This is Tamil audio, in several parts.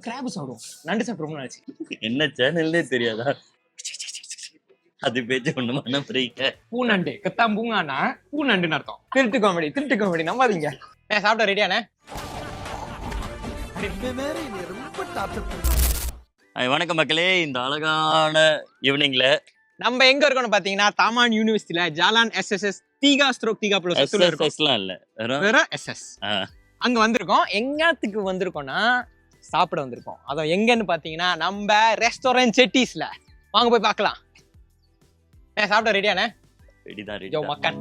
கிராப் சாப்பிடுவோம். நண்டு சாப்பிடுவோம்னு நினைச்சு. என்ன சேனல்னே தெரியாதா? அது பேச்சு ஒண்ணு பண்ண புரியல. பூ நண்டு கத்தாம் பூங்கானா பூ நண்டுன்னு அர்த்தம். திருட்டு காமெடி நம்பாதீங்க. சாப்பிட ரெடியானே? வணக்கம் மக்களே, இந்த அழகான ஈவினிங்ல நம்ம எங்க இருக்கோம்னு பாத்தீங்கன்னா தாமான் யூனிவர்சிட்டியில ஜாலான் எஸ்எஸ்எஸ் தீகா ஸ்ட்ரோக் தீகா ப்ளஸ் எஸ்எஸ்எஸ்லாம் இல்ல, வெறும் எஸ்எஸ். அங்க வந்திருக்கோம். எங்கத்துக்கு வந்திருக்கோம்னா சாப்பிட வந்திருக்கோம். அதான் எங்கன்னு பாத்தீங்கன்னா நம்ம ரெஸ்டாரண்ட் செட்டிஸ்ல. வாங்க போய் பார்க்கலாம். சாப்பிட ரெடியானே? ரெடிதான். ஜோ மக்கன்.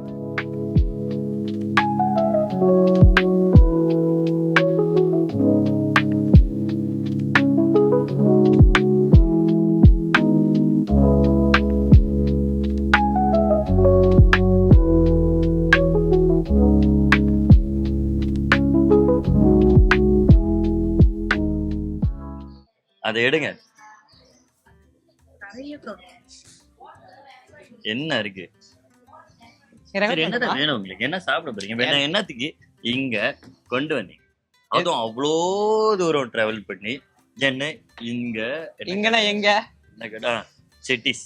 அதை எடுங்க. என்ன இருக்கு? என்னதான் வேணும் உங்களுக்கு? என்ன சாப்பிட போறீங்க? என்னத்துக்கு இங்க கொண்டு வந்தீங்க? அதுவும் அவ்வளோ தூரம் டிராவல் பண்ணி என்ன இங்க எங்க கேட்டா செட்டிஸ்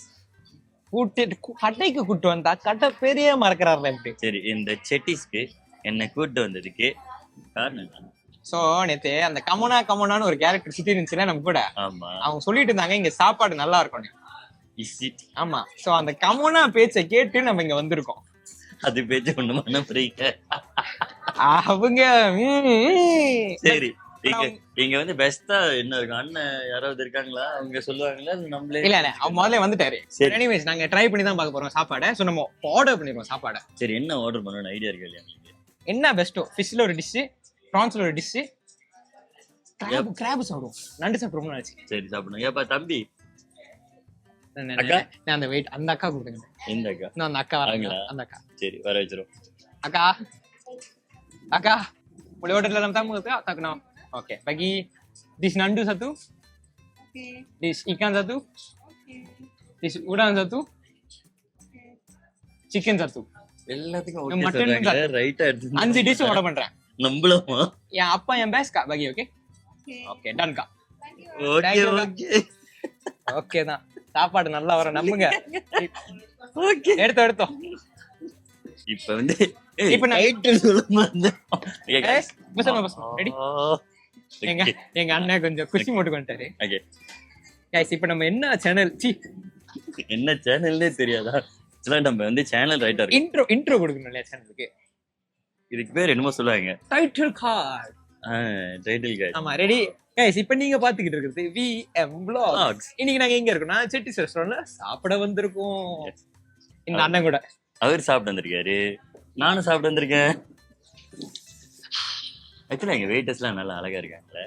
கட்டைக்கு கூட்டு வந்தா கட்டை பெரிய மறக்கிறாரு. சரி, இந்த செட்டிஸ்க்கு என்ன கூட்டு வந்ததுக்கு காரணம். சோ நேத்து அந்த கமோனான்னு ஒரு கேரக்டர் சுத்தி இருந்துச்சுன்னா நம்ம கூட. ஆமா, அவங்க சொல்லிட்டு இருந்தாங்க இங்க சாப்பாடு நல்லா இருக்கும். ஆமா, சோ அந்த கமோனா பேச்சை கேட்டு நம்ம இங்க வந்திருக்கோம். அது பேச்சு ஒண்ணு பண்ண புரியல. அவங்க சரி, இங்க வந்து பெஸ்டா என்ன இருக்கு? அண்ணன் யாராவது இருக்காங்களா? அவங்க சொல்லுவாங்களா? நம்மளே இல்ல அவன் முதல்ல வந்துட்டாரு. எனிவேஸ் நாங்க ட்ரை பண்ணி தான் பார்க்க போறோம் சாப்பாடை. சோ நம்ம ஆர்டர் பண்ணிடுவோம் சாப்பாடை. சரி, என்ன ஆர்டர் பண்ணணும் ஐடியா இருக்கு இல்லையா உங்களுக்கு? என்ன பெஸ்ட்டோ? ஃபிஷ்ல ஒரு டிஷ், ப்ரான்ஸ்ல ஒரு டிஷ், கிராப் சாப்பிடுவோம். நண்டு சாப்பிடுவோம்னு நினைச்சு. சரி, சாப்பிடுங்க. ஏப்பா தம்பி, நான் அந்த வெயிட் அந்த அக்கா கொடுங்க. இந்த அக்கா? அந்த அக்கா வராங்களா? அந்த அக்கா. சரி, வர வச்சிரும். Aka, boleh order dalam tamu ke tak kenal? Okay, bagi dish nandu satu. Okay. Dish ikan satu. Okay. Dish udang satu. Okay. Chicken satu. எல்லாத்துக்கும் ஓகே சொல்றாங்க. ரைட்டா எடுத்து 5 டிஷ் ஆர்டர் பண்றேன். நம்பலாமா? என் அப்பா என் பெஸ்ட் கா bagi, okay? Okay, done கா. ஓகே. ஓகே தான். சாப்பாடு நல்லா வர நம்புங்க. ஓகே. எடுத்தோ. இப்ப வந்து இப்ப டைட்டில் சொல்லுமா? ரெடி? எங்க அண்ணன் கொஞ்சம் குச்சி போட்டு வந்துட்டாரு. ஓகே गाइस, இப்ப நம்ம என்ன சேனல் என்ன சேனல்னே தெரியாதா? நம்ம வந்து சேனல் ரைட்டர் இன்ட்ரோ கொடுக்கணும்ல சேனலுக்கு. இதுக்கு பேர் என்னமோ சொல்லுவாங்க, டைட்டில் கார்டு. Title card. ஆமா, ரெடி गाइस. இப்ப நீங்க பாத்துக்கிட்டு இருக்கிறது VM vlogs. இன்னைக்கு நாங்க எங்க இருக்கோம்னா செட்டிஸ் ரெஸ்டாரன்ட்ல சாப்பிட வந்திருக்கோம். இந்த அண்ணன் கூட. அவர் சாப்பிட்டு வந்திருக்காரு, நானும் சாப்பிட்டு வந்திருக்கேன். ஆக்சுவலா எங்க வெயிட்டர்ஸ்லாம் நல்லா அழகா இருக்காங்களே.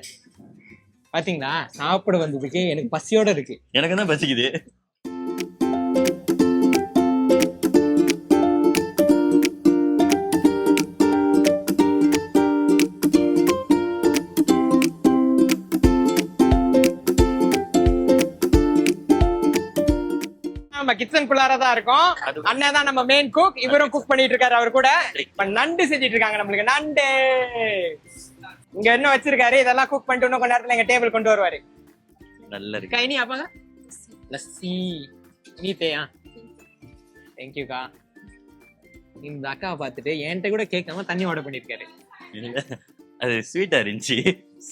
பாத்தீங்களா? சாப்பிட வந்ததுக்கு எனக்கு பசியோட இருக்கு. எனக்கு தான் பசிக்குது. நம்ம கிச்சன் குள்ளாரதான் இருக்கோம். அண்ணன் தான் நம்ம மெயின் குக். இவரும் குக் பண்ணிட்டு இருக்காரு. அவர் கூட இப்ப நண்டு செஞ்சிட்டு இருக்காங்க. நம்மளுக்கு நண்டு இங்க என்ன வச்சிருக்காரு. இதெல்லாம் குக் பண்ணிட்டு இன்னும் கொஞ்ச நேரத்துல எங்க டேபிள் கொண்டு வருவாரு. நல்லா இருக்கு. கைனி ஆப்பாங்க லஸ்ஸி நீத்தையா. தேங்க்யூக்கா. இந்த அக்காவை பார்த்துட்டு என்கிட்ட கூட கேட்காம தண்ணி ஆர்டர் பண்ணிருக்காரு. அது ஸ்வீட்டா இருந்துச்சு.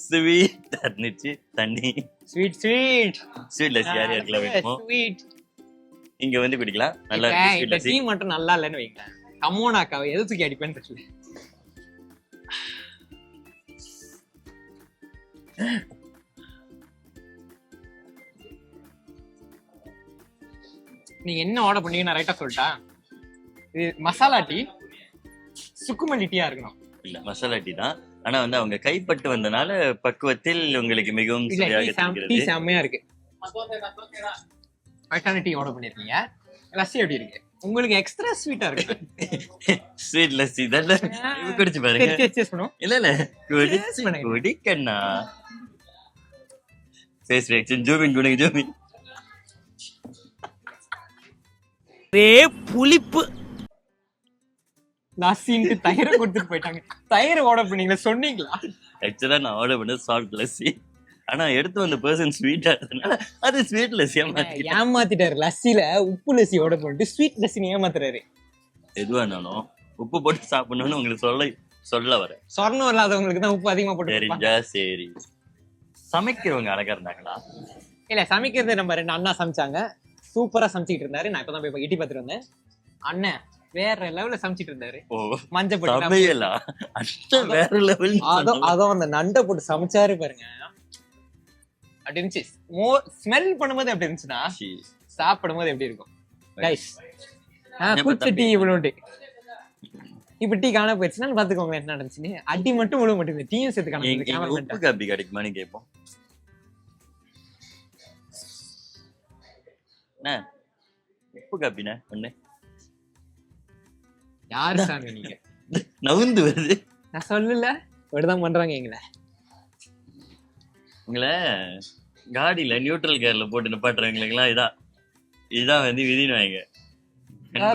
ஸ்வீட்டா இருந்துச்சு தண்ணி. ஸ்வீட் லஸ்ஸி யார் யாருக்கெல்லாம் வேணுமோ இங்க வந்து குடிக்கலாம். நல்லா இருக்கு. டீ மட்டும் நல்லா இல்லன்னு வைங்க. கமோனா அக்காவை எது தூக்கி அடிப்பேன்னு தெரியல. நீங்க என்ன ஆர்டர் பண்ணீங்க நான் ரைட்டா சொல்லிட்டா. இது மசாலா டீ, சுக்குமல்லி டீயா இருக்கணும். இல்ல, மசாலா டீ தான். ஆனா வந்து அவங்க கைப்பட்டு வந்தனால பக்குவத்தில் உங்களுக்கு மிகவும் டீ செம்மையா இருக்கு. கரெக்டான டீ ஆர்டர் பண்ணிருக்கீங்க. லஸ்ஸி எப்படி இருக்கு? உங்களுக்கு எக்ஸ்ட்ரா ஸ்வீட்டா இருக்கு. ஸ்வீட் லஸ்ஸி இதெல்லாம் குடிச்சு பாருங்க. டேஸ்ட் பண்ணுவோம். இல்ல குடிக்கண்ணா. ஃபேஸ் ரியாக்ஷன் ஜூமின் குடுங்க. ஜூமின் ரே புளிப்பு லஸ்ஸின்னு தயிரை கொடுத்துட்டு போயிட்டாங்க. தயிர் ஆர்டர் பண்ணீங்களா? சொன்னீங்களா? ஆக்சுவலா நான் ஆர்டர் பண்ண சால்ட் லஸ்ஸி. ஆனா எடுத்து வந்த பர்சன் ஸ்வீட்டா இருந்ததுனால அது ஸ்வீட் லஸ்ஸியா மாத்திட்டாரு. ஏமாத்திட்டாரு. லஸ்ஸில உப்பு லஸ்ஸியோட போட்டு ஸ்வீட் லஸ்ஸி ஏமாத்துறாரு. எதுவானாலும் உப்பு போட்டு சாப்பிடணும்னு உங்களுக்கு சொல்ல வர. சொர்ணம் இல்லாதவங்களுக்கு தான் உப்பு அதிகமா போட்டு தெரிஞ்சா சரி. சமைக்கிறவங்க அழகா இருந்தாங்களா? இல்ல, சமைக்கிறது நம்ம 2 அண்ணா சமைச்சாங்க. சூப்பரா சமைச்சிட்டு இருந்தாரு. நான் இப்பதான் போய் எட்டி பார்த்துட்டு வந்தேன். அண்ணன் வேற லெவல்ல சமைச்சிட்டு இருந்தாரு. மஞ்சள் போட்டு சமையலா அண்ணன் வேற லெவல். அதோ அந்த நண்டை போட்டு சமைச்சாரு பாருங்க. அப்படி இருந்துச்சு. ஸ்மெல் பண்ணும்போது எப்படி இருந்துச்சுன்னா சாப்பிடும் போது எப்படி இருக்கும் கைஸ். குச்சி டீ இவ்வளோண்டு இப்ப டீ காண போயிடுச்சுன்னா பாத்துக்கோங்க என்ன நடந்துச்சுன்னு. அடி மட்டும் விழுக மாட்டேங்குது, டீயும் சேர்த்து காண. உப்பு காப்பி கிடைக்குமான்னு கேட்போம். உப்பு காப்பினா ஒண்ணு யாரு சாமி நீங்க? நவுந்து வருது. நான் சொல்லல, இப்படிதான் பண்றாங்க எங்களை. உங்களை காடியில நியூட்ரல் கேர்ல போட்டு நிப்பாட்டுறவங்களுக்குலாம் இதான் வந்து விதின்னு வாங்க. ஹேண்ட்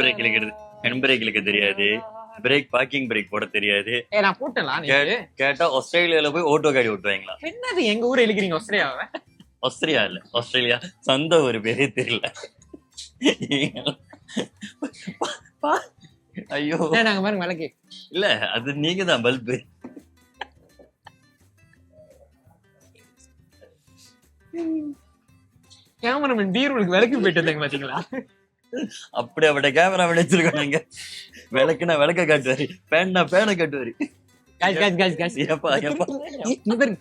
பிரேக் இழுக்க தெரியாது, பார்க்கிங் பிரேக் போட தெரியாது. நான் போட்டலாம். கேட்டா ஆஸ்திரேலியால போய் ஓட்டோ காடி ஓட்டுவாங்களா? என்னது எங்க ஊரை இழுக்கிறீங்க? ஆஸ்திரேலியாவை? ஆஸ்திரேலியா இல்ல, ஆஸ்திரேலியா சொந்த ஒரு பேரே தெரியல. ஐயோ நாங்க பாருங்க விளக்கு இல்ல, அது நீங்க தான் பல்பு. கேமராமேன் பீரோலுக்கு விளக்கு போயிட்டு இருந்தாங்க பாத்தீங்களா? அப்படி அவட கேமரா வச்சிருக்கோம் நாங்க. விளக்குனா விளக்க காட்டுவாரு, பேனா பேனை காட்டுவாரு.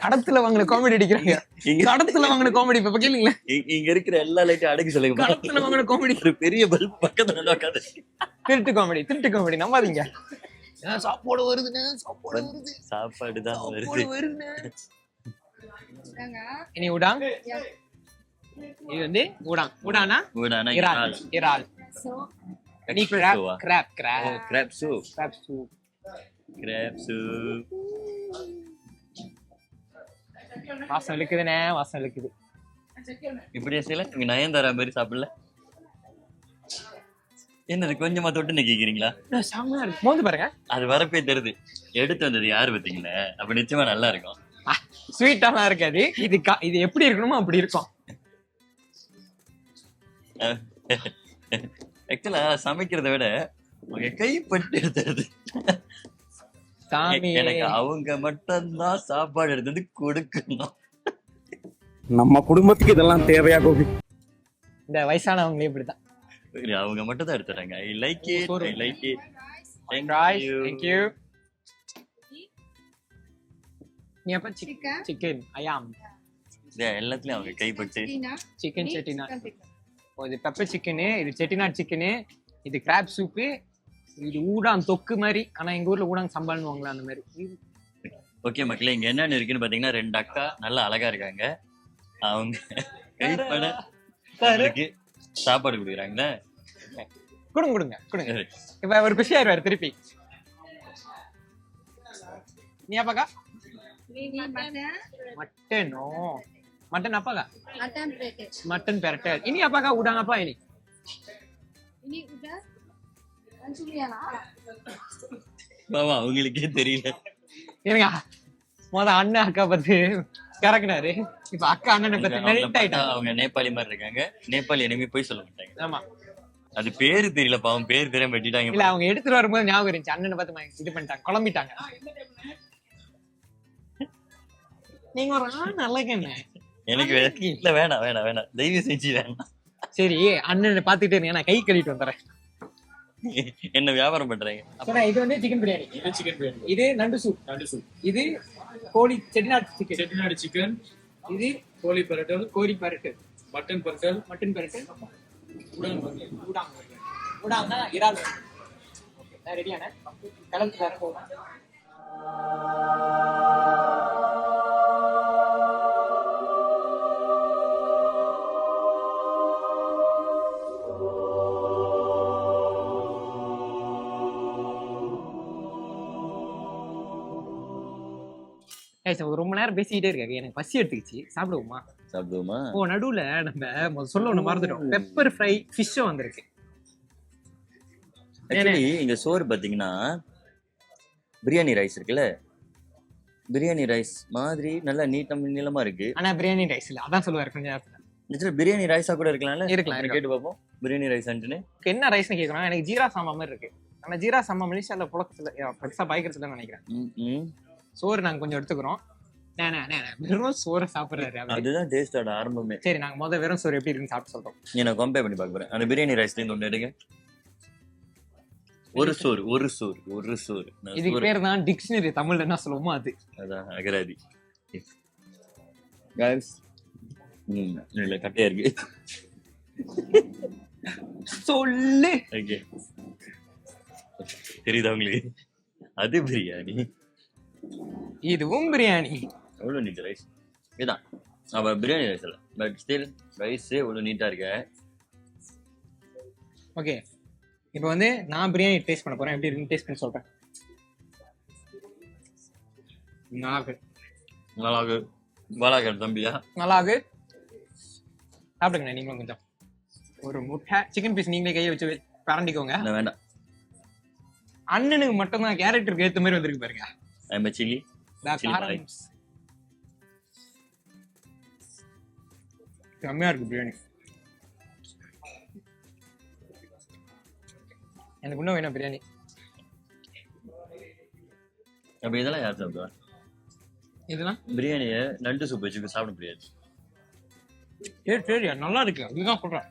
கடத்துல வாங்கின காமெடி அடிக்கிறாங்க. கடத்துல வாங்கின காமெடி இப்ப கேளுங்களா? இங்க இருக்கிற எல்லா லைட்டும் அடக்கி சொல்லுங்க. கடத்துல வாங்கின காமெடி ஒரு பெரிய பல்ப் பக்கத்துல உட்காந்து திருட்டு காமெடி நம்பாதீங்க. சாப்பாடு வருதுங்க, சாப்பாடு தான் வருது. இனி உடாங், இது வந்து உடானா இறால். நீ கிராப் சூப். வாசம் இழுக்குதுனே, வாசம் இழுக்குது. இப்படியே செய்யல. நீங்க நயன்தாரா மாதிரி சாப்பிடல. என்னது கொஞ்சமா தொட்டு நிக்கிறீங்களா? மோந்து பாருங்க, அது வரப்பே தெரியுது. எடுத்து வந்தது யாரு பாத்தீங்களா? அப்ப நிச்சயமா நல்லா இருக்கும். ஸ்வீட்டாலாம் இருக்காது. இது எப்படி இருக்கணுமோ அப்படி இருக்கும். ஆக்சுவலா சமைக்கிறத விட உங்க கைப்பட்டு எடுத்துறது. எனக்கு அவங்க மட்டும்தான் சாப்பாடு எடுத்தது கொடுக்கணும். நம்ம குடும்பத்துக்கு இதெல்லாம் தேவையா கோபி? இந்த வயசானவங்களே இப்படிதான், அவங்க மட்டும் தான் எடுத்துறாங்க. I like it, I like it. Thank you. நீ அப்ப சிக்கன் ஐயாம் எல்லாத்துலயும் அவங்க கைப்பட்டு. சிக்கன் செட்டிநாட், இது பெப்பர் சிக்கனு, இது செட்டிநாட் சிக்கனு, இது கிராப் சூப்பு, இது ஊடாங் தொக்கு மாதிரி. ஆனா எங்க ஊர்ல ஊடாங் சம்பால்னுவாங்களா அந்த மாதிரி. ஓகே மக்களே, இங்க என்னன்னு இருக்குன்னு பாத்தீங்கன்னா 2 அக்கா நல்லா அழகா இருக்காங்க. அவங்க கைப்பட சாப்பாடு கொடுக்குறாங்களே. கொடுங்க. இப்ப ஒரு குஷி ஆயிடுவாரு திருப்பி. நீ அப்பாக்கா மட்டன் அப்பாக்கா மட்டன் பெரட்டல். இனி அப்பாக்கா உடாங்க அப்பா. இனி பாவா அவங்களுக்கே தெரியல. ஏங்க அண்ணன் அக்கா பத்தி கறக்குனாரு. இப்ப அக்கா அண்ணனை பத்தி மெல்ட் ஆயிட்டாங்க. அவங்க நேபாளி மாதிரி இருக்காங்க. நேபாளி இனிமே போய் சொல்ல மாட்டாங்க. ஆமா, அது பேரு தெரியல பாவம், பேர் தெரியாம வெட்டிட்டாங்க. இல்ல அவங்க எடுத்துட்டு வரும்போது ஞாபகம் இருந்துச்சு. அண்ணனை பார்த்து இது பண்ணிட்டாங்க, குழம்பிட்டாங்க. நீங்க ஒரு நல்ல எனக்கு இல்ல, வேணாம் தயவு செஞ்சு வேணாம். சரி, அண்ணனை பாத்துக்கிட்டே இருங்க, நான் கை கழுவிட்டு வந்துடுறேன். என்ன வியாபாரம் பண்றீங்க? இது வந்து சிக்கன் பிரியாணி, இது நண்டு சூப், இது கோழி செட்டிநாடு சிக்கன், இது கோழி பரட்டல், மட்டன் பரட்டல், உடாங்க இறால். ரெடியான கலந்து தர போறேன். ரொம்ப நேரம் பேசிக்கிட்டே இருக்காங்க, எனக்கு பசி எடுத்துக்கிச்சு. சாப்பிடுவோமா? ஓ, நடுவுல நம்ம சொல்ல ஒண்ணு மறந்துட்டோம். பெப்பர் ஃப்ரை ஃபிஷ்ஷும் வந்திருக்கு. இங்க சோறு பாத்தீங்கன்னா பிரியாணி ரைஸ் இருக்குல்ல, பிரியாணி ரைஸ் மாதிரி நல்லா நீளமா இருக்கு. ஆனா பிரியாணி ரைஸ் இல்ல, அதான் சொல்லுவாரு கொஞ்ச நேரத்துல. நிஜத்துல பிரியாணி ரைஸா கூட இருக்கலாம்ல. இருக்கலாம். கேட்டு பார்ப்போம் பிரியாணி ரைஸ் ஆண்டுன்னு. என்ன ரைஸ்னு கேக்குறோம். எனக்கு ஜீரா சாம்பார் மாதிரி இருக்கு. ஆனா ஜீரா சாம்பார் மலேசியால புழக்கத்துல பெருசா பாய்க்கிறதுல நினைக்கிறேன். சோறு நாங்க கொஞ்சம் எடுத்துக்கிறோம். வெறும் சோறு சாப்பிடுறாரு. அதுதான் டேஸ்டோட ஆரம்பமே. சரி, நாங்க முதல்ல வெறும் சோறு எப்படி இருக்குன்னு சாப்பிட்டு சொல்றோம். நான் கம்பேர் பண்ணி பார்க்க போறேன். அந்த பிரியாணி ரைஸ்ல இருந்து ஒண்ணு எடுங்க. ஒரு சோறு. இதுக்கு பேர் தான் டிக்ஷனரி, தமிழ்ல என்ன சொல்லுவோமோ அது. அதான் அகராதி. गाइस இல்ல கட்டையா இருக்கு. சொல்லு. ஓகே. தெரியுதா உங்களுக்கு? அது பிரியாணி. இதுவும் பிரியாணி. எவ்வளவு நீட் ரைஸ். இதான் அவ பிரியாணி ரைஸ் இல்ல, பட் ஸ்டில் ரைஸ் எவ்வளவு நீட்டா இருக்கு. ஓகே, இப்போ வந்து நான் பிரியாணி டேஸ்ட் பண்ண போறேன். எப்படி இருக்குன்னு டேஸ்ட் பண்ணி சொல்றேன். நல்லா இருக்கு தம்பியா. நல்லா இருக்கு. சாப்பிடுங்க நீங்களும் கொஞ்சம். ஒரு முட்டை சிக்கன் பீஸ் நீங்களே கையை வச்சு பரண்டிக்கோங்க. வேண்டாம், அண்ணனுக்கு மட்டும் தான் கேரக்டருக்கு ஏத்த மாதிரி வந்திருக்கு பாருங்க. I'm chilli. செம்மையா இருக்கு பிரியாணி. எனக்கு இன்னும் வேணும் பிரியாணி. அப்ப இதெல்லாம் யார் சாப்பிடுவா? இதெல்லாம் பிரியாணிய நண்டு சூப் வச்சு சாப்பிட முடியாது. சரி நல்லா இருக்கு, அதுதான் சொல்றேன்.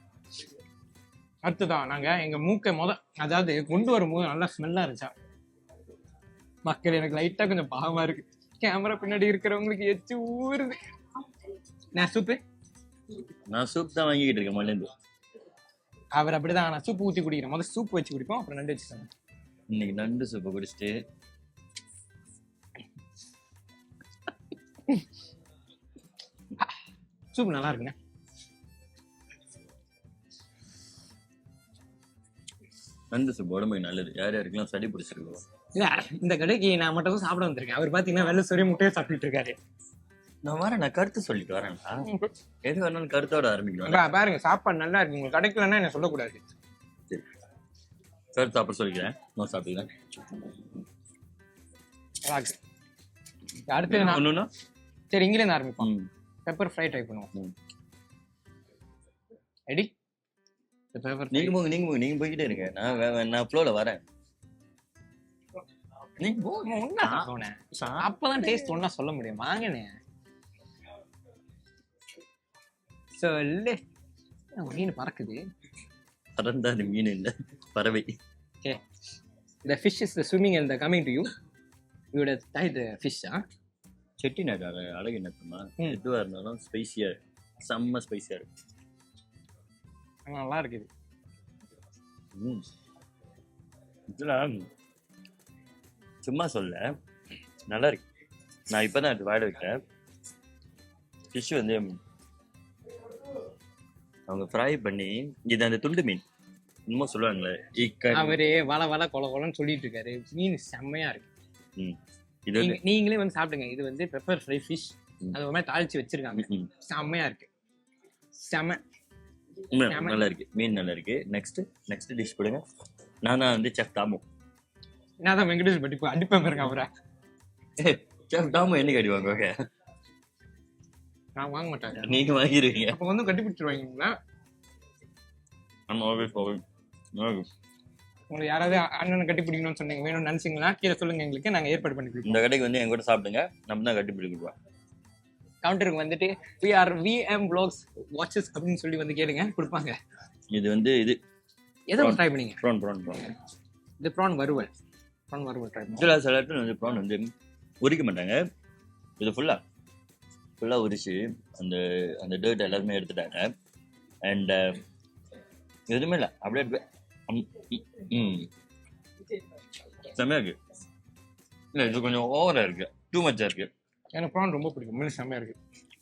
அடுத்துதான் நாங்க எங்க மூக்கை அதாவது கொண்டு வரும்போது நல்லா ஸ்மெல்லா இருந்துச்சா மக்கள். எனக்கு லைட்டா கொஞ்சம் பாவமா இருக்கு. கேமரா பின்னாடி இருக்கிறவங்களுக்கு எச்சு ஊறுது. நான் சூப் தான் வாங்கிக்கிட்டு இருக்கேன் மலேந்து. அவர் அப்படிதான். நான் சூப் ஊத்தி குடிக்கிறேன். முதல்ல சூப் வச்சு குடிப்போம், அப்புறம் நண்டு வச்சு சாப்பிடுவோம். இன்னைக்கு நண்டு சூப்பை குடிச்சிட்டு சூப் நல்லா இருக்குங்க. நண்டு சூப் உடம்புக்கு நல்லது. யார் யாருக்கெல்லாம் சளி பிடிச்சிருக்கோம். இல்ல, இந்த கடைக்கு நான் மட்டும் சாப்பிட வந்திருக்கேன். அவர் பாத்தீங்கன்னா வெள்ளை சொரிய முட்டையை சாப்பிட்டு இருக்காரு. நான் கருத்து சொல்லிட்டு வரேன்டா. எது வேணாலும் கருத்தோட ஆரம்பிக்கணும். பாருங்க, சாப்பாடு நல்லா இருக்கு. உங்களுக்கு கிடைக்கலன்னா என்ன சொல்லக்கூடாது. கருத்து அப்புறம் சொல்லிக்கிறேன். நான் சாப்பிட்டுக்கிறேன். அடுத்து சரி, இங்கிருந்து ஆரம்பிப்போம். பெப்பர் ஃப்ரை ட்ரை பண்ணுவோம். ரெடி? நீங்க போய்கிட்டே இருங்க. நான் ஃப்ளோல வரேன். அப்பதான் டேஸ்ட் ஒன்னா சொல்ல முடியும். வாங்கண்ணே சொல்லு. மீன் பறக்குது. பறந்தா அது மீன் இல்ல, பறவை. Okay, the fish is swimming and coming to you. You would tie the fish, huh? Chettinad அழகு என்ன தெரியுமா? எதுவா இருந்தாலும் ஸ்பைசியா இருக்கு. செம்ம ஸ்பைசியா இருக்கு. நல்லா இருக்குது. இதெல்லாம் சும்மா சொல்ல நல்லா இருக்கு. நான் இப்பதான் அது வாட வைக்கிறேன். ஃபிஷ் வந்து அவங்க ஃப்ரை பண்ணி, இது அந்த துண்டு மீன் இன்னமும் சொல்லுவாங்களே, அவரே வள கொலன்னு சொல்லிட்டு இருக்காரு. மீன் செம்மையா இருக்கு. இது நீங்களே வந்து சாப்பிடுங்க. இது வந்து பெப்பர் ஃப்ரை ஃபிஷ். அது ஒரு மாதிரி தாளிச்சு வச்சிருக்காங்க. செம்மையா இருக்கு. நல்லா இருக்கு. மீன் நல்லா இருக்கு. நெக்ஸ்ட் டிஷ் கொடுங்க. நான் வந்து செஃப் தாமு. நான் தான் வெங்கடேஷ் பட்டி அடிப்பேன் பாருங்க அவரை. செஃப் தாமு என்னைக்கு அடிவாங்க? நான் வாங்க மாட்டேன். நீங்க வாங்கிருவீங்க. அப்ப வந்து கட்டி பிடிச்சிருவாங்களா? உங்களுக்கு யாராவது அண்ணனை கட்டி பிடிக்கணும்னு சொன்னீங்க, வேணும்னு நினைச்சீங்களா கீழே சொல்லுங்க, எங்களுக்கு நாங்க ஏற்பாடு பண்ணி கொடுப்போம். இந்த கடைக்கு வந்து எங்க கூட சாப்பிடுங்க, நம்ம தான் கட்டி பிடிக்குவோம். கவுண்டருக்கு வந்துட்டு VM vlogs watches அப்படின்னு சொல்லி வந்து கேளுங்க, கொடுப்பாங்க. இது வந்து இது எதை ட்ரை பண்ணீங்க? ப்ரான் இது ப்ரான் வறுவல் ட்ரை பண்ணுங்க. சில இடத்துல வந்து ப்ரான் வந்து உரிக்க மாட்டாங்க. இது ஃபுல்லா உரிச்சு அந்த டர்ட் எல்லாருமே எடுத்துட்டாங்க. அண்ட் எதுவுமே இல்லை, அப்படியே இருக்கு. செம்மையா இருக்கு. இல்லை, இது கொஞ்சம் ஓவரா இருக்கு, டூ மச்சா இருக்கு. எனக்கு ப்ரான் ரொம்ப பிடிக்கும். மீன் செம்மையா இருக்கு.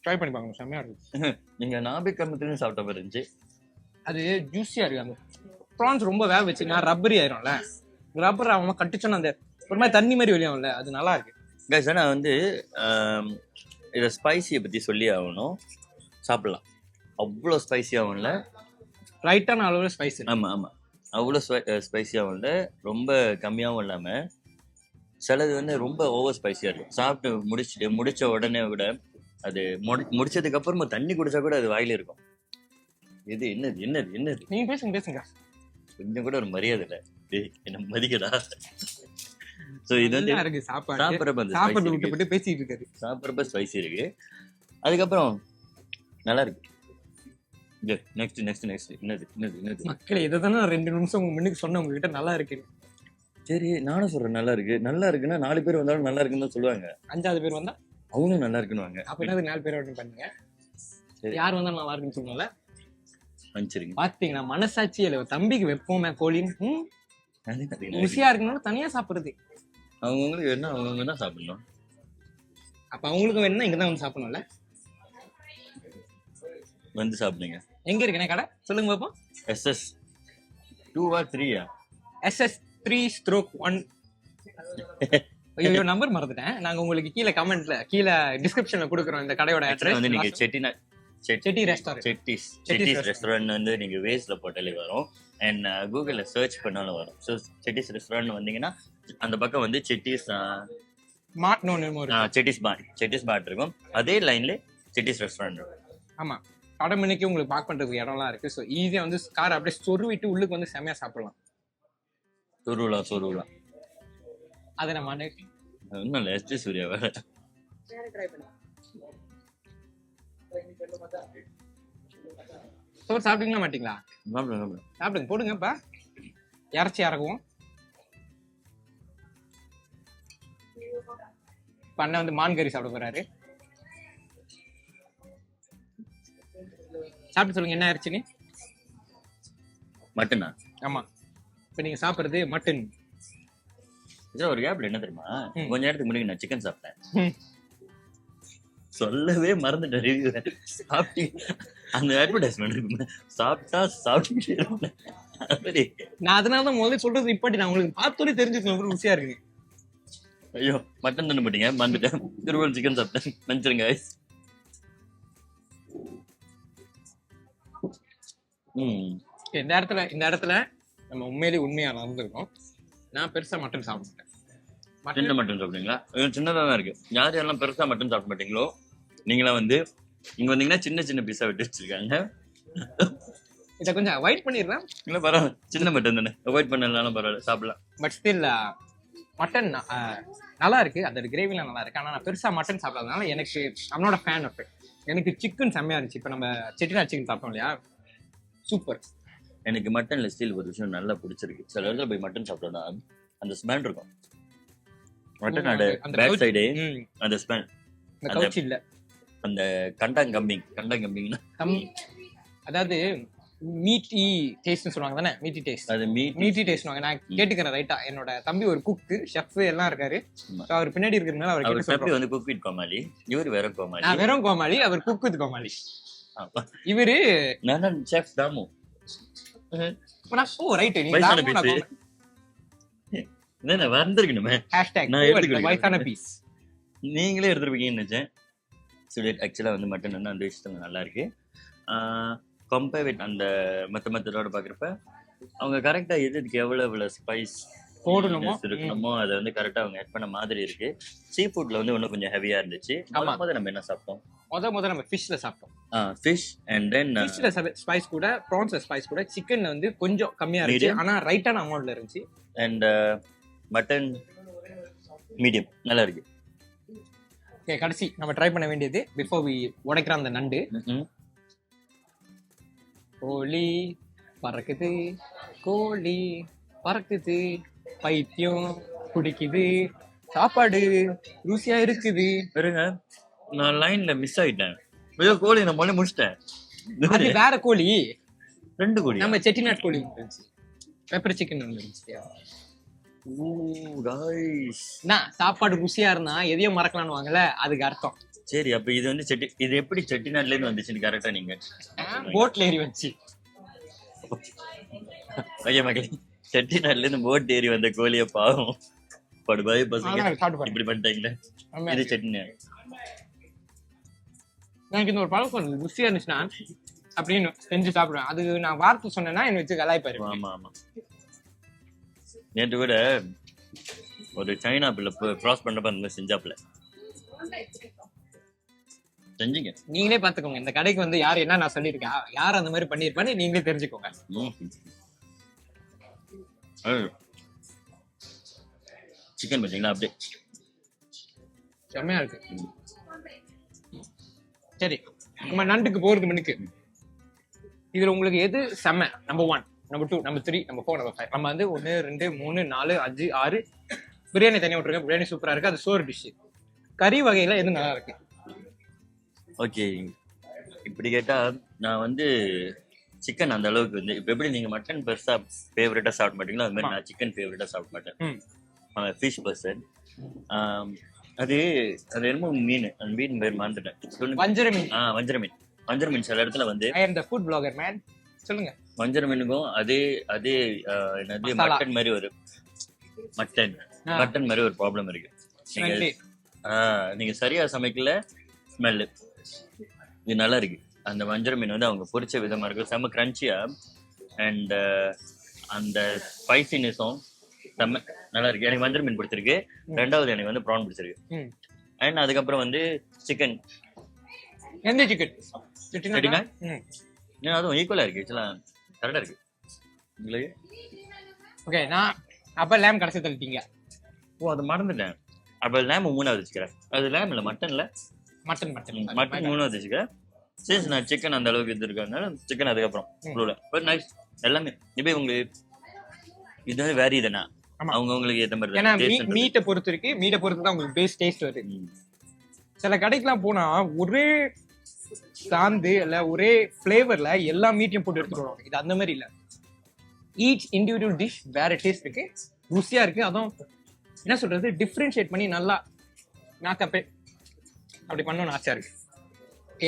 ட்ரை பண்ணி பாருங்க, செம்மையா இருக்கு. நீங்க நாபிக்கம்பத்துலேயும் சாப்பிட்ட மாதிரி இருந்துச்சு. அது ஜூஸியா இருக்கு. அந்த ப்ரான்ஸ் ரொம்ப வேக வச்சுன்னா ரப்பரி ஆயிரும்ல. ரப்பர் ஆகாம கட்டிச்சோன்னா அந்த ஒரு மாதிரி தண்ணி மாதிரி வெளியாகும்ல, அது நல்லா இருக்கு. கைஸ், நான் வந்து இதை ஸ்பைசியை பற்றி சொல்லி ஆகணும். சாப்பிடலாம், அவ்வளோ ஸ்பைசியாகவும் இல்லை, ரைட்டான அளவில் ஸ்பைசி. ஆமாம், அவ்வளோ ஸ்பைசியாகவும் இல்லை, ரொம்ப கம்மியாகவும் இல்லாமல் சிலது வந்து ரொம்ப ஓவர் ஸ்பைசியா இருக்கும். சாப்பிட்டு முடிச்ச உடனே கூட அது முடிச்சதுக்கு அப்புறமா தண்ணி குடிச்சா கூட அது வாயில இருக்கும். இது என்னது நீங்க பேசுங்க கொஞ்சம் கூட ஒரு மரியாதை இல்ல. என்ன மதிக்கடா. சோ இது வந்து சாப்பாடு விட்டு பேசிட்டு இருக்காரு. சாப்பிட்றப்ப ஸ்பைசி இருக்கு. அதுக்கப்புறம் நல்லா இருக்கு. நெக்ஸ்ட் என்னது மக்களே இதைதானே 2 நிமிஷம் உங்க முன்னுக்கு சொன்ன உங்ககிட்ட நல்லா இருக்கு. சரி நானும் சொல்றேன் நல்லா இருக்குன்னா 4 பேர் வந்தாலும் நல்லா இருக்குன்னு தான் சொல்லுவாங்க. 5வது பேர் வந்தா அவங்களும் நல்லா இருக்குன்னு. அப்ப என்னது 4 பேர் ஆர்டர் பண்ணுங்க. யார் வந்தா நல்லா இருக்குன்னு சொன்னால அனுப்பிச்சிருங்க. பாத்தீங்கன்னா மனசாட்சியில தம்பிக்கு வைப்போமே கோழின்னு ருசியா இருக்கணும்னு தனியா சாப்பிடுறது. அவங்களுக்கு என்ன அவங்க தான் சாப்பிடணும். அப்ப அவங்களுக்கு வேணும்னா இங்கதான் வந்து சாப்பிடணும்ல. வந்து சாப்பிடுங்க. எங்க இருக்குண்ணே கடை சொல்லுங்க பாப்போம். SS 2 or 3 SS 3/1. ஐயோ நம்பர் மறந்துட்டேன். நாங்க உங்களுக்கு கீழே டிஸ்கிரிப்ஷன்ல கொடுக்குறோம் இந்த கடையோட அட்ரஸ். வந்து நீங்க செட்டி ரெஸ்டாரண்ட் வந்து நீங்க வேஸ்ல போட்டாலே வரும். அண்ட் கூகுள்ல சர்ச் பண்ணாலும் வரும். ஸோ செட்டிஸ் ரெஸ்டாரண்ட் வந்தீங்கன்னா அந்த பக்கம் வந்து செட்டிஸ் பாட் இருக்கும். அதே லைன்ல செட்டிஸ் ரெஸ்டாரண்ட் இருக்கும். ஆமா, கடை மணிக்கு உங்களுக்கு பார்க் பண்றதுக்கு இடம்லாம் இருக்கு. ஸோ ஈஸியா வந்து கார் அப்படியே சொருவிட்டு உள்ளுக்கு வந்து செமையா சாப்பிடலாம். சொருவலாம் அதை நம்ம ஒன்றும் இல்லை. எஸ்டி சூர்யா வேற சாப்பிட்டீங்களா மாட்டீங்களா? சாப்பிடுங்க போடுங்கப்பா. இறச்சி இறக்குவோம். பண்ண வந்து மான் கறி சாப்பிட போறாரு. சாப்பிட்டு சொல்லுங்க என்ன இறச்சின்னு. மட்டனா? ஆமா, இப்ப நீங்க சாப்பிடுறது மட்டன். ஒரு கேப்ல என்ன தெரியுமா, கொஞ்ச நேரத்துக்கு முன்னாடி நான் சிக்கன் சாப்பிட்டேன். சொல்லவே மறந்துட்டேன். ரிவ்யூ சாப்பிட்டு அந்த அட்வர்டைஸ்மெண்ட் சாப்பிட்டு நான் அதனாலதான் முதல்ல சொல்றது இப்படி நான் உங்களுக்கு பார்த்தோன்னே தெரிஞ்சுக்கணும் ருசியா இருக்கு. ஐயோ மட்டன் தானே போட்டீங்க, மறந்துட்டேன். திருவள்ளூர் சிக்கன் சாப்பிட்டேன், மன்னிச்சிருங்க. இந்த இடத்துல நம்ம உண்மையா நடந்திருக்கோம். நான் பெருசா மட்டன் சாப்பிட்டேன். சின்ன மட்டன் சாப்பிட்டீங்களா? சின்னதா தான் இருக்கு. யாரெல்லாம் பெருசா மட்டன் சாப்பிட மாட்டீங்களோ நீங்களாம் வந்து இங்க வந்தீங்கன்னா சின்ன பீஸா வெட்டி வச்சிருக்காங்க. இதை கொஞ்சம் அவாய்ட் பண்ணிடுறேன். இல்ல பரவாயில்ல, சின்ன மட்டன் தானே, அவாய்ட் பண்ணலாம் பரவாயில்ல, சாப்பிடலாம். பட் ஸ்டில் மட்டன் நல்லா இருக்கு. அதோட கிரேவிலாம் நல்லா இருக்கு. ஆனா நான் பெருசா மட்டன் சாப்பிடாதனால எனக்கு அவனோட ஃபேன் ஆஃப். எனக்கு சிக்கன் செம்மையா இருந்துச்சு. இப்ப நம்ம செட்டிநாடு சிக்கன் சாப்பிட்டோம் இல்லையா, சூப்பர். எனக்கு மட்டன்ல ஸ்டில் ஒரு விஷயம் நல்லா பிடிச்சிருக்கு. சில இடத்துல போய் மட்டன் சாப்பிட்டோம்னா அந்த ஸ்மெல் இருக்கும். மட்டனோட பேக் சைடு அந்த ஸ்மெல், அந்த கவுச்சி இல்ல, அந்த கண்டங்கம்பிங்னா அதாவது மீட்டி டேஸ்ட்னு சொல்லுவாங்க தானே. மீட்டி டேஸ்ட், அது மீட்டி டேஸ்ட். நான் கேட்டுக்கிறேன் ரைட்டா. என்னோட தம்பி ஒரு குக்கு, ஷெஃப் எல்லாம் இருக்காரு. அவர் பின்னாடி இருக்கிறதுனால அவர் கேட்டு சொல்றாரு. வந்து குக் வித் கோமாளி, இவர் வேற கோமாளி. நான் வெறும் கோமாளி, அவர் குக் வித் கோமாளி. இவரு நான் செஃப் தாமு. ஓ ரைட், நீ தாமு என்ன வந்திருக்கணுமே. வயசான பீஸ் நீங்களே எடுத்துருப்பீங்கன்னு நினைச்சேன். சுடேட் ஆக்சுவலா வந்து மட்டன் வந்து அந்த விஷயத்துல நல்லா இருக்கு. கம்பேர் வித் அந்த மத்தோட பாக்குறப்ப அவங்க கரெக்டா எதுக்கு எவ்வளவு ஸ்பைஸ் போடணுமோ இருக்கணுமோ அதை வந்து கரெக்டா அவங்க ஆட் பண்ண மாதிரி இருக்கு. சீ ஃபுட்ல வந்து இன்னும் கொஞ்சம் ஹெவியா இருந்துச்சு. நம்ம என்ன சாப்பிட்டோம்? முத நம்ம ஃபிஷ்ல சாப்பிட்டோம். ஃபிஷ் அண்ட் தென் ஃபிஷ்ல ஸ்பைஸ் கூட, ப்ரான்ஸ்ல ஸ்பைஸ் கூட, சிக்கன் வந்து கொஞ்சம் கம்மியா இருந்துச்சு. ஆனா ரைட்டான அமௌண்ட்ல இருந்துச்சு. அண்ட் மட்டன் மீடியம் நல்லா இருக்கு. ஓகே, கடைசி நம்ம ட்ரை பண்ண வேண்டியது பிஃபோர் வி உடைக்கிற அந்த நண்டு. கோழி பறக்குது, கோழி பறக்குது, பைத்தியம் குடிக்குது, சாப்பாடு ருசியா இருக்குது. இருங்க, நான் லைன்ல மிஸ் ஆயிட்டேன். கோழி நான் மொழி முடிச்சிட்டேன். அது வேற கோழி, 2 கோழி. நம்ம செட்டிநாடு கோழி இருந்துச்சு, பெப்பர் சிக்கன் இருந்துச்சு. சாப்பாடு ருசியா இருந்தா எதையும் மறக்கலாம்னு வாங்கல, அதுக்கு அர்த்தம். சரி, அப்ப இது வந்து இது எப்படி செட்டிநாடுல இருந்து வந்துச்சு கரெக்டா? நீங்க போட்ல ஏறி வச்சு செட்டிநாடுல இருந்து போட் ஏறி வந்த கோழிய பாவம் படுபாய் பசங்க இப்படி பண்ணிட்டாங்களே. இது செட்டிநாடு. எனக்கு இந்த ஒரு பழக்கம் ருசியா இருந்துச்சுன்னா அப்படின்னு செஞ்சு சாப்பிடுவேன். அது நான் வார்த்தை சொன்னேன்னா என்ன வச்சு கலாய்ப்பாரு. ஆமா ஆமா. நேற்று கூட ஒரு சைனா பிள்ளை கிராஸ் பண்ணப்ப அந்த மாதிரி செஞ்சாப்புல செஞ்சீங்க. நீங்களே பாத்துக்கோங்க, இந்த கடைக்கு வந்து யார் என்ன நான் சொல்லியிருக்கேன், யார் அந்த மாதிரி பண்ணிருப்பான்னு நீங்களே தெரிஞ்சுக்கோங்க. சிக்கன் பார்த்தீங்களா அப்படியே செம்மையா இருக்கு. சரி, நம்ம நண்டுக்கு போறதுக்கு முன்னுக்கு இதுல உங்களுக்கு எது செம்ம? Number 1, number 2, number 3, number 4, number 5. நம்ம வந்து 1 2 3 4 5 6 பிரியாணி தனியா விட்டுருக்கேன். பிரியாணி சூப்பரா இருக்கு. அது சோறு டிஷ். கறி வகையில எது நல்லா இருக்கு? ஓகே, இப்படி கேட்டா நான் வந்து சிக்கன் அந்த அளவுக்கு வந்து இப்ப எப்படி நீங்க மட்டன் பெருசா ஃபேவரட்டா சாப்பிட மாட்டீங்களோ அது மாதிரி நான் சிக்கன் ஃபேவரட்டா சாப்பிட மாட்டேன். Fish person. அது அது என்னமோ மீன், அந்த மீன் பேர் மறந்துட்டேன். வஞ்சர மீன். வஞ்சர மீன். வஞ்சர மீன் சில இடத்துல வந்து ஐ அம் தி ஃபுட் பிளாகர் மேன். சொல்லுங்க. வஞ்சர மீனுக்கும் அதே என்னது மட்டன் மாதிரி ஒரு மட்டன் மாதிரி ஒரு ப்ராப்ளம் இருக்கு. நீங்க சரியா சமைக்கல, ஸ்மெல்லு. இது நல்லா இருக்கு. அந்த வஞ்சர மீன் வந்து அவங்க பொரிச்ச விதமா இருக்கு, செம்ம கிரன்ச்சியா. அண்ட் அந்த ஸ்பைசினஸும் செம்ம நல்லா இருக்கு. எனக்கு வஞ்சர மீன் பிடிச்சிருக்கு. ரெண்டாவது எனக்கு வந்து ப்ரான் பிடிச்சிருக்கு. அண்ட் அதுக்கப்புறம் வந்து சிக்கன். எந்த சிக்கன்? அதுவும் ஈக்குவலா இருக்கு. ஆக்சுவலா கரெக்டா இருக்கு உங்களுக்கு. ஓகே, நான் அப்ப லேம் கடைசி தள்ளிட்டீங்க. அது மறந்துட்டேன். அப்ப லேம் 3வது வச்சுக்கிறேன். அது லேம் இல்ல, மட்டன்ல மட்டன் 3வது வச்சுக்கிறேன். சரி, நான் சிக்கன் அந்த அளவுக்கு இது இருக்கனால சிக்கன் அதுக்கப்புறம் பட் நைஸ் எல்லாமே. இப்ப உங்களுக்கு இது வந்து வேற இதுனா அவங்க உங்களுக்கு ஏத்த மாதிரி. ஏன்னா மீட்டை பொறுத்து இருக்கு. மீட்டை பொறுத்து தான் உங்களுக்கு பேஸ் டேஸ்ட் வருது. சில கடைக்கெல்லாம் போனா ஒரே சாந்து இல்ல ஒரே ஃபிளேவர்ல எல்லா மீட்டையும் போட்டு எடுத்துட்டு வருவாங்க. இது அந்த மாதிரி இல்ல. ஈச் இண்டிவிஜுவல் டிஷ் வேற டேஸ்ட் இருக்கு, ருசியா இருக்கு. அதுவும் என்ன சொல்றது, டிஃபரன்ஷியேட் பண்ணி நல்லா நாக்கப்பே அப்படி பண்ணணும்னு ஆசையா இருக்கு.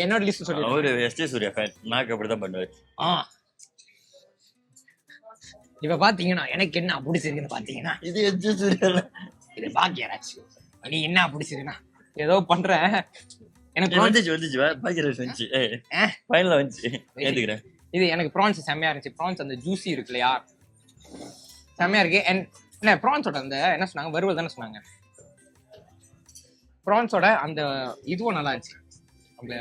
என்னோட லிஸ்ட் சொல்லி ஒரு எஸ்டி சூர்யா ஃபேன் நாக்கு அப்படிதான் பண்ணுவாரு. இப்ப பாத்தீங்கன்னா எனக்கு என்ன பிடிச்சிருக்குன்னு பாத்தீங்கன்னா இது எஸ்டி சூர்யா இது பாக்கியராஜ். நீ என்ன பிடிச்சிருக்குன்னா ஏதோ பண்ற. எனக்கு வந்துச்சு பாக்கியராஜ் வந்துச்சு, ஃபைனலா வந்துச்சு, ஏத்துக்கிறேன். இது எனக்கு ப்ரான்ஸ் செம்மையா இருந்துச்சு. ப்ரான்ஸ் அந்த ஜூசி இருக்கு இல்லையா, செம்மையா இருக்கு. அண்ட் இல்ல ப்ரான்ஸோட அந்த என்ன சொன்னாங்க, வறுவல் தானே சொன்னாங்க. ப்ரான்ஸோட அந்த இதுவும் நல்லா இருந்துச்சு. அந்த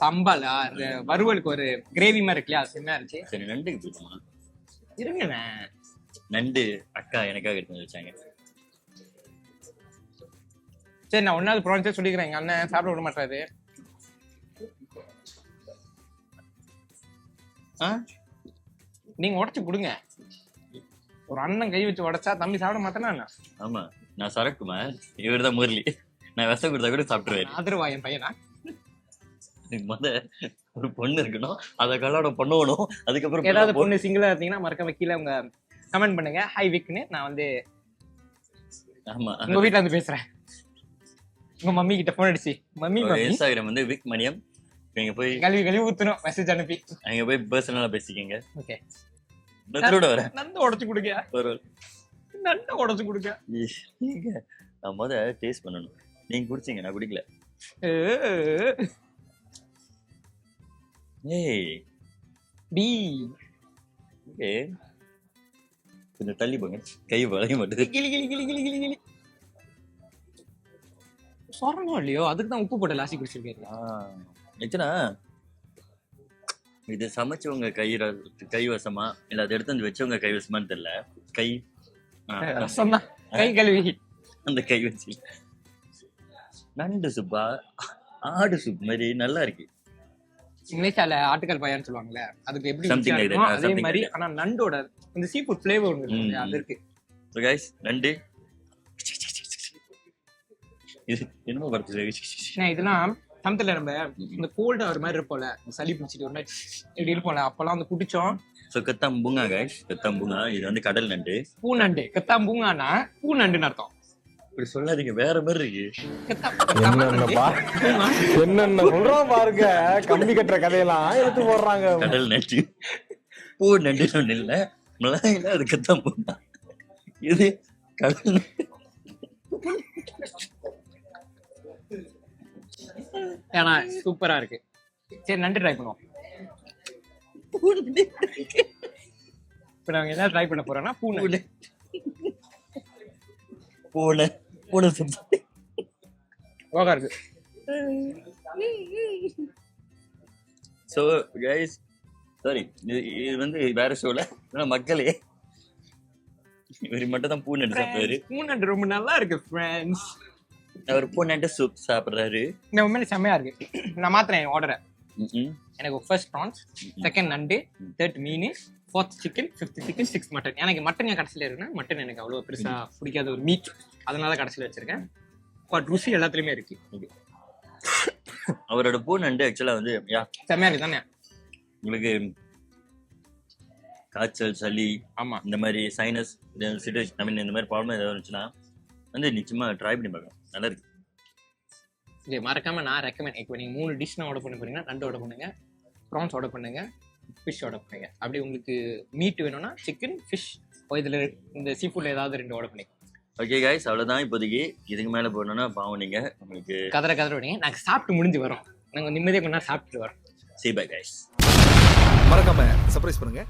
சம்பால் அந்த வறுவலுக்கு ஒரு கிரேவி மாதிரி இருக்கு இல்லையா, செம்மையா இருந்துச்சு. சரி, நண்டுக்கு பிடிக்குமா? இருங்க, நண்டு அக்கா எனக்காக எடுத்து வச்சாங்க. சரி, நான் ஒன்னாவது ப்ரான்ஸே சொல்லிக்கிறேன். எங்க அண்ணன் சாப்பிட விட மாட்டாரு. நீங்க உடைச்சு கொடுங்க. ஒரு அண்ணன் கை வச்சு உடைச்சா தம்பி சாப்பிட மாட்டேனா? ஆமா, நான் சரக்குமார், இவர் தான் முரளி. நான் விஷம் கொடுத்தா கூட சாப்பிட்டுருவேன். ஆதரவா என் பையனா? ஒரு பொண்ணு இருக்கணும், அதை கல்யாணம் பண்ணணும். அதுக்கப்புறம் ஏதாவது பொண்ணு சிங்கிளா இருந்தீங்கன்னா மறக்காம கீழே உங்க கமெண்ட் பண்ணுங்க. ஹை விக்னு, நான் வந்து உங்க வீட்டுல வந்து பேசுறேன். உங்க மம்மி கிட்ட போன் அடிச்சு, மம்மி இன்ஸ்டாகிராம் வந்து விக் மணியம், நீங்க போய் கழுவி ஊத்தணும், மெசேஜ் அனுப்பி அங்க போய் பர்சனலா பேசிக்கங்க. ஓகே, நந்தோட வரேன். நந்து உடைச்சு கொடுங்க, நண்டு உடைச்சு கொடுங்க. நான் டேஸ்ட் பண்ணணும். நீங்க குடிச்சீங்க, நான் குடிக்கல. ஏய் டி ஓகே, கொஞ்சம் தள்ளி போங்க, கை வளைய மாட்டேது. கிளி கிளி கிளி கிளி கிளி கிளி சொரணும் இல்லையோ, அதுக்கு தான் உப்பு போட்டு லாசி குடிச்சிருக்கேன். இது சமைச்சவங்க கைவசமா இல்ல அதை எடுத்து வந்து வச்சவங்க கைவசமான்னு தெரியல. கை கழுவி அந்த கை வச்சு நண்டு சூப்பா, ஆடு சூப் மாதிரி நல்லா இருக்கு. இங்கிலீஷ்ல ஆட்டுக்கால் பாயான்னு சொல்லுவாங்கல்ல, அதுக்கு எப்படி அதே மாதிரி. ஆனா நண்டோட இந்த சீ ஃபுட் ஃபிளேவர் ஒன்று அது இருக்கு. So guys, நண்டு இது என்னமோ வருது. இதெல்லாம் சமத்துல நம்ம இந்த கோல்டா ஒரு மாதிரி இருப்போம்ல, சளி பிடிச்சிட்டு ஒரு மாதிரி இப்படி இருப்போம்ல, அப்பெல்லாம் வந்து குடிச்சோம். ஸோ கத்தாம்பூங்கா கைஸ், கத்தாம்பூங்கா இது வந்து கடல் நண்டு. பூநண்டு. கத்தாம்பூங்கானா பூநண்டுன்னு அர்த்தம். இப்படி சொல்லாதீங்க, வேற மாதிரி இருக்கு. என்னென்ன சொல்றோம் பாருங்க, கம்பி கட்டுற கதையெல்லாம் எடுத்து போடுறாங்க. கடல் நண்டு, பூ நண்டு ஒண்ணு இல்ல, மலையில அது கத்தாம்பூங்கா, இது கடல் நண்டு. ஏன்னா சூப்பரா இருக்கு. சரி, நண்டு ட்ரை பண்ணுவோம். இப்ப நாங்க என்ன ட்ரை பண்ண போறோம்னா பூநண்டு. பூனை சூப். ஓகா இருக்கு. ஸோ கைஸ் சாரி, இது வந்து வேற ஷோல மக்களே இவர் மட்டும் தான் பூனை சாப்பிடுறாரு. பூனட் ரொம்ப நல்லா இருக்கு ஃப்ரெண்ட்ஸ். அவர் பூனை சூப் சாப்பிடுறாரு. இந்த உண்மையில செம்மையா இருக்கு. நான் மாத்திரேன் ஆர்டரை. எனக்கு ஃபர்ஸ்ட் ப்ரான்ஸ், செகண்ட் நண்டு, தேர்ட் மீன், fourth chicken, fifth chicken, sixth mutton. எனக்கு மட்டன் என் கடைசியில் இருக்குன்னா மட்டன் எனக்கு அவ்வளோ பெருசா பிடிக்காத ஒரு மீட், அதனால கடைசியில் வச்சிருக்கேன். பட் ருசி எல்லாத்துலயுமே இருக்கு. அவரோட பூனண்டு ஆக்சுவலா வந்து செம்மையா இருக்கு தானே. உங்களுக்கு காய்ச்சல், சளி, ஆமா, இந்த மாதிரி சைனஸ் சிச்சுவேஷன், ஐ மீன் இந்த மாதிரி ப்ராப்ளம் ஏதாவது இருந்துச்சுன்னா வந்து நிச்சயமா ட்ரை பண்ணி பார்க்கலாம். நல்லா இருக்கு. இது மறக்காம நான் ரெக்கமெண்ட். இப்போ நீங்க 3 டிஷ் ஆர்டர் பண்ண போறீங்கன்னா நண்டு ஆர்டர் பண்ணுங்க, ப்ரான்ஸ் ஆர்டர் பண்ணுங்க, ஃபிஷ் ஆர்டர் பண்ணுங்க. அப்படி உங்களுக்கு மீட் வேணும்னா சிக்கன், ஃபிஷ், இதுல இந்த சீ ஃபுட்ல ஏதாவது 2 ஆர்டர் பண்ணிக்கோங்க. ஓகே கைஸ், அவ்வளோதான் இப்போதைக்கு. இதுக்கு மேலே போடணும்னா பாவம் நீங்கள் உங்களுக்கு கதற விடுங்க. நாங்கள் சாப்பிட்டு முடிஞ்சு வரோம். நாங்கள் நிம்மதியாக கொஞ்ச நேரம் சாப்பிட்டுட்டு வரோம். See bye guys. மறக்காம சர்ப்ரைஸ் பண்ணுங்க.